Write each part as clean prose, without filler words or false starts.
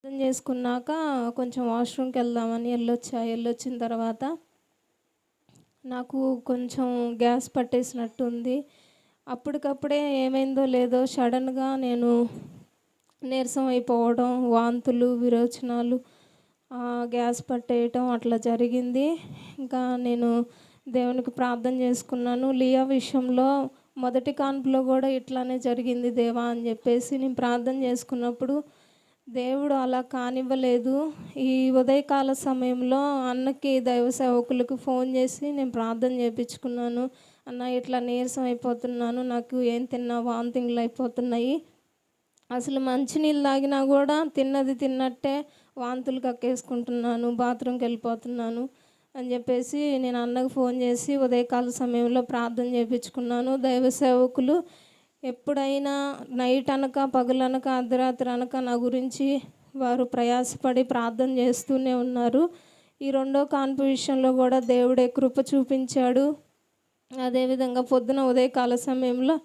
అర్థం చేసుకున్నాక కొంచెం వాష్రూమ్కి వెళ్దామని వెళ్ళొచ్చిన తర్వాత నాకు కొంచెం గ్యాస్ పట్టేసినట్టుంది. అప్పటికప్పుడే ఏమైందో లేదో సడన్గా నేను నీరసం అయిపోవడం, వాంతులు, విరోచనాలు, గ్యాస్ పట్టేయటం అట్లా జరిగింది. ఇంకా నేను దేవునికి ప్రార్థన చేసుకున్నాను. లియా విషయంలో మొదటి కాన్పులో కూడా ఇట్లానే జరిగింది దేవా అని చెప్పేసి నేను ప్రార్థన చేసుకున్నప్పుడు దేవుడు అలా కానివ్వలేదు. ఈ ఉదయకాల సమయంలో అన్నకి దైవ సేవకులకు ఫోన్ చేసి నేను ప్రార్థన చేయించుకున్నాను. అన్న ఇట్లా నీరసం అయిపోతున్నాను, నాకు ఏం తిన్నా వామిటింగ్లు అయిపోతున్నాయి, అసలు మంచినీళ్ళు తాగినా కూడా తిన్నది తిన్నట్టే వాంతులు కక్కేసుకుంటున్నాను, బాత్రూమ్కి వెళ్ళిపోతున్నాను అని చెప్పేసి నేను అన్నకు ఫోన్ చేసి ఉదయకాల సమయంలో ప్రార్థన చేయించుకున్నాను. దైవ సేవకులు ఎప్పుడైనా నైట్ అనక పగలనక అర్ధరాత్రి అనక నా గురించి వారు ప్రయాసపడి ప్రార్థన చేస్తూనే ఉన్నారు. ఈ రెండో కాన్పు విషయంలో కూడా దేవుడే కృప చూపించాడు. అదేవిధంగా పొద్దున ఉదయకాల సమయంలో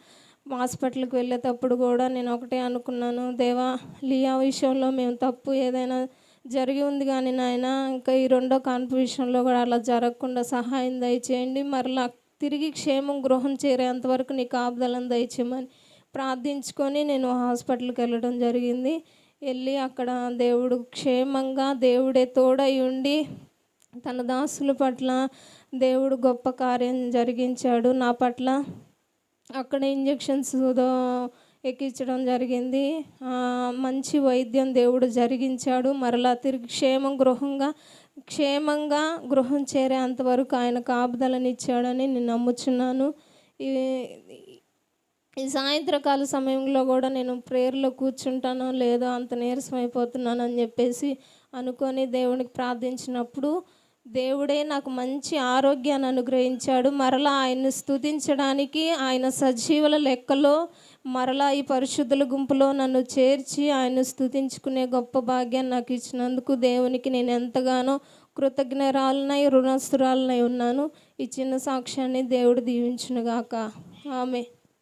హాస్పిటల్కి వెళ్ళేటప్పుడు కూడా నేను ఒకటే అనుకున్నాను, దేవా లియా విషయంలో మేము తప్పు ఏదైనా జరిగి ఉంది కానీ నాయన ఇంకా ఈ రెండో కాన్పు విషయంలో కూడా అలా జరగకుండా సహాయం దయచేయండి, మరలా తిరిగి క్షేమం గృహం చేరేంతవరకు నీ కాపుదలను దయచేయమని ప్రార్థించుకొని నేను హాస్పిటల్కి వెళ్ళడం జరిగింది. వెళ్ళి అక్కడ దేవుడు క్షేమంగా దేవుడే తోడై ఉండి తన దాసుల పట్ల దేవుడు గొప్ప కార్యం జరిగించాడు. నా పట్ల అక్కడ ఇంజెక్షన్స్ ఎక్కించడం జరిగింది. మంచి వైద్యం దేవుడు జరిగించాడు. మరలా తిరిగి క్షేమంగా గృహం చేరే అంతవరకు ఆయన కాపుదలనిచ్చాడని నేను నమ్ముచున్నాను. ఈ సాయంత్రకాల సమయంలో కూడా నేను ప్రేయర్లో కూర్చుంటానో లేదో అంత నీరసం అయిపోతున్నాను అని చెప్పేసి అనుకొని దేవునికి ప్రార్థించినప్పుడు దేవుడే నాకు మంచి ఆరోగ్యాన్ని అనుగ్రహించాడు. మరలా ఆయన్ని స్తుతించడానికి ఆయన సజీవుల లెక్కలో మరలా ఈ పరిశుద్ధుల గుంపులో నన్ను చేర్చి ఆయన స్తుతించుకునే గొప్ప భాగ్యాన్ని నాకు ఇచ్చినందుకు దేవునికి నేను ఎంతగానో కృతజ్ఞరాలనై రుణస్తురాలనై ఉన్నాను. ఈ చిన్న సాక్ష్యాన్ని దేవుడు దీవించునుగాక. ఆమె